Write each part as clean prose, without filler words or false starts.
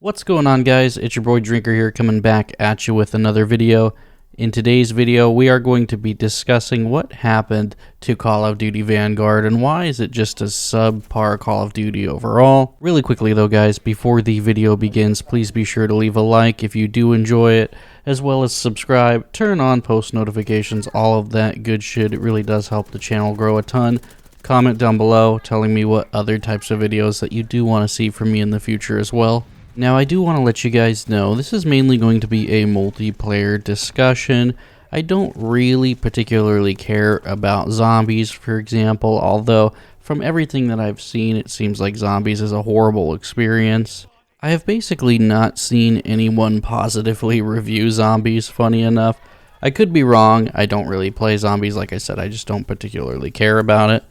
What's going on, guys? It's your boy Drinker here, coming back at you with another video. In today's video, we are going to be discussing what happened to Call of Duty Vanguard and why is it just a subpar Call of Duty overall. Really quickly though, guys, before the video begins, please be sure to leave a like if you do enjoy it, as well as subscribe, turn on post notifications, all of that good shit. It really does help the channel grow a ton. Comment down below telling me what other types of videos that you do want to see from me in the future as well. Now, I do want to let you guys know, this is mainly going to be a multiplayer discussion. I don't really particularly care about zombies, for example, although from everything that I've seen, it seems like zombies is a horrible experience. I have basically not seen anyone positively review zombies, funny enough. I could be wrong, I don't really play zombies, like I said, I just don't particularly care about it.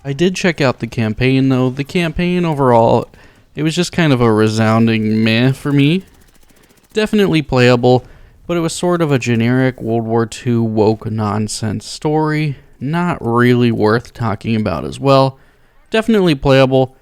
I did check out the campaign, though. The campaign overall, it was just kind of a resounding meh for me. Definitely playable, but it was sort of a generic World War II woke nonsense story. Not really worth talking about as well. Definitely playable,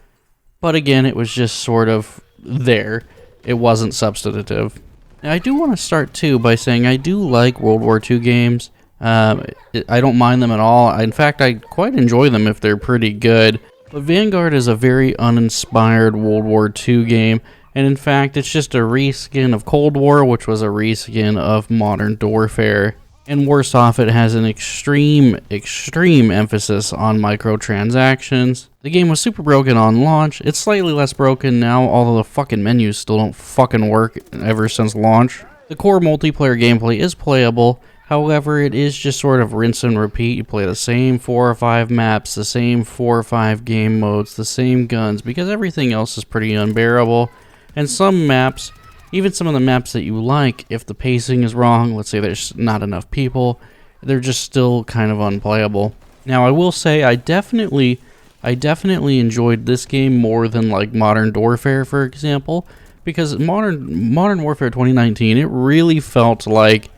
but again, it was just sort of there. It wasn't substantive. Now, I do want to start too by saying I do like World War II games. I don't mind them at all. In fact, I quite enjoy them if they're pretty good. But Vanguard is a very uninspired World War II game, and in fact, it's just a reskin of Cold War, which was a reskin of Modern Warfare. And worse off, it has an extreme emphasis on microtransactions. The game was super broken on launch. It's slightly less broken now, although the fucking menus still don't fucking work ever since launch. The core multiplayer gameplay is playable. However, it is just sort of rinse and repeat. You play the same 4 or 5 maps, the same 4 or 5 game modes, the same guns, because everything else is pretty unbearable. And some maps, even some of the maps that you like, if the pacing is wrong, let's say there's not enough people, they're just still kind of unplayable. Now, I will say I definitely enjoyed this game more than like Modern Warfare, for example, because Modern Warfare 2019, it really felt like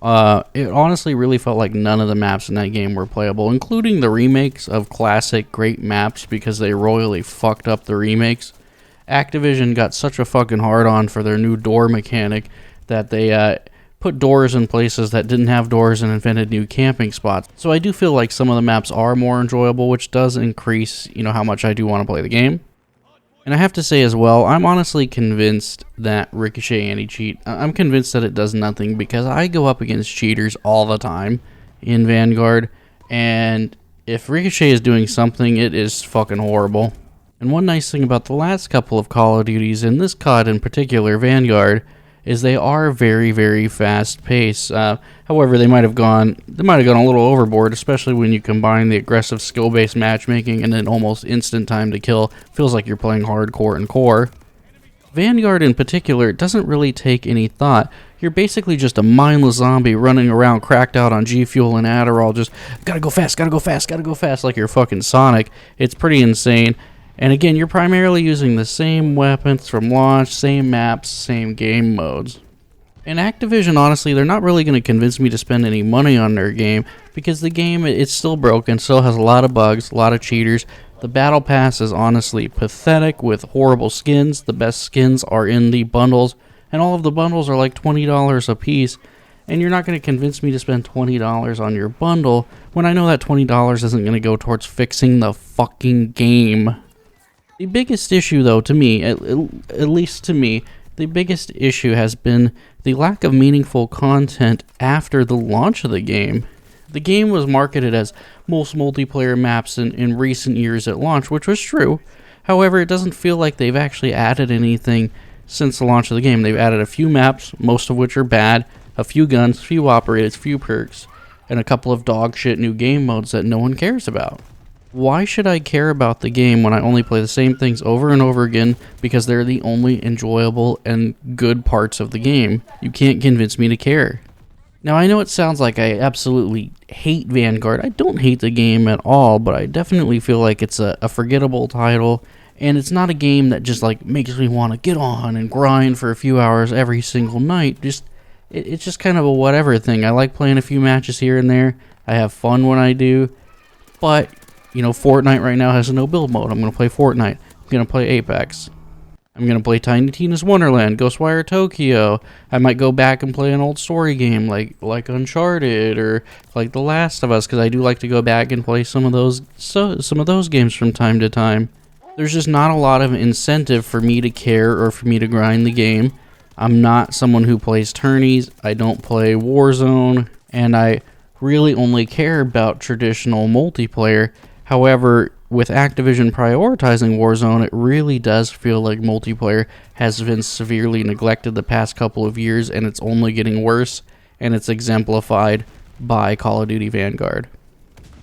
it honestly really felt like none of the maps in that game were playable, including the remakes of classic great maps, because they royally fucked up the remakes. Activision got such a fucking hard-on for their new door mechanic that they put doors in places that didn't have doors and invented new camping spots. So I do feel like some of the maps are more enjoyable, which does increase, how much I do want to play the game. And I have to say as well, I'm honestly convinced that Ricochet anti-cheat, I'm convinced that it does nothing, because I go up against cheaters all the time in Vanguard, and if Ricochet is doing something, it is fucking horrible. And one nice thing about the last couple of Call of Duties, and this COD in particular, Vanguard, is they are very, very fast-paced. However, they might have gone a little overboard, especially when you combine the aggressive skill-based matchmaking and an almost instant time to kill. Feels like you're playing hardcore and core. Vanguard in particular doesn't really take any thought. You're basically just a mindless zombie running around cracked out on G Fuel and Adderall, just gotta go fast, like you're fucking Sonic. It's pretty insane. And again, you're primarily using the same weapons from launch, same maps, same game modes. And Activision, honestly, they're not really going to convince me to spend any money on their game, because the game, it's still broken, still has a lot of bugs, a lot of cheaters. The Battle Pass is honestly pathetic with horrible skins. The best skins are in the bundles, and all of the bundles are like $20 a piece. And you're not going to convince me to spend $20 on your bundle when I know that $20 isn't going to go towards fixing the fucking game. The biggest issue, though, to me, at least to me, the biggest issue has been the lack of meaningful content after the launch of the game. The game was marketed as most multiplayer maps in recent years at launch, which was true. However, it doesn't feel like they've actually added anything since the launch of the game. They've added a few maps, most of which are bad, a few guns, few operators, few perks, and a couple of dog shit new game modes that no one cares about. Why should I care about the game when I only play the same things over and over again because they're the only enjoyable and good parts of the game? You can't convince me to care. Now, I know it sounds like I absolutely hate Vanguard. I don't hate the game at all, but I definitely feel like it's a forgettable title, and it's not a game that just like makes me want to get on and grind for a few hours every single night. It's just kind of a whatever thing. I like playing a few matches here and there. I have fun when I do, but Fortnite right now has no build mode. I'm going to play Fortnite. I'm going to play Apex. I'm going to play Tiny Tina's Wonderland, Ghostwire Tokyo. I might go back and play an old story game like Uncharted or like The Last of Us, because I do like to go back and play some of those games from time to time. There's just not a lot of incentive for me to care or for me to grind the game. I'm not someone who plays tourneys. I don't play Warzone, and I really only care about traditional multiplayer. However, with Activision prioritizing Warzone, it really does feel like multiplayer has been severely neglected the past couple of years, and it's only getting worse, and it's exemplified by Call of Duty Vanguard.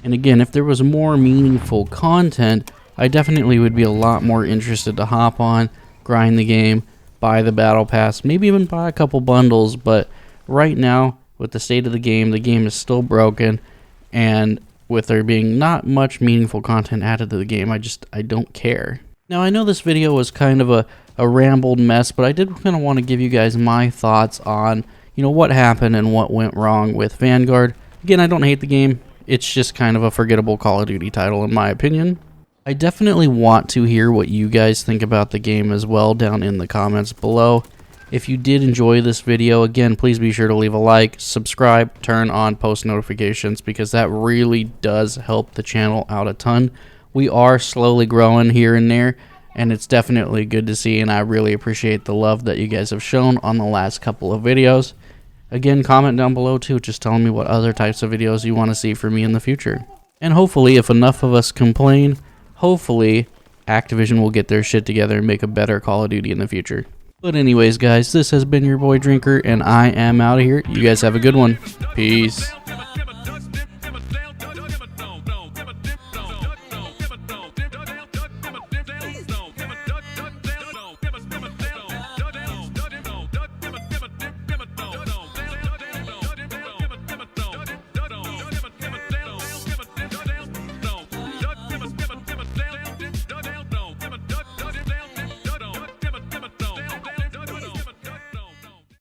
And again, if there was more meaningful content, I definitely would be a lot more interested to hop on, grind the game, buy the battle pass, maybe even buy a couple bundles. But right now, with the state of the game is still broken, and with there being not much meaningful content added to the game, I don't care. Now, I know this video was kind of a rambled mess, but I did kind of want to give you guys my thoughts on, what happened and what went wrong with Vanguard. Again, I don't hate the game. It's just kind of a forgettable Call of Duty title in my opinion. I definitely want to hear what you guys think about the game as well down in the comments below. If you did enjoy this video, again, please be sure to leave a like, subscribe, turn on post notifications, because that really does help the channel out a ton. We are slowly growing here and there, and it's definitely good to see, and I really appreciate the love that you guys have shown on the last couple of videos. Again, comment down below too, just telling me what other types of videos you want to see from me in the future. And hopefully, if enough of us complain, hopefully Activision will get their shit together and make a better Call of Duty in the future. But anyways, guys, this has been your boy Drinker, and I am out of here. You guys have a good one. Peace.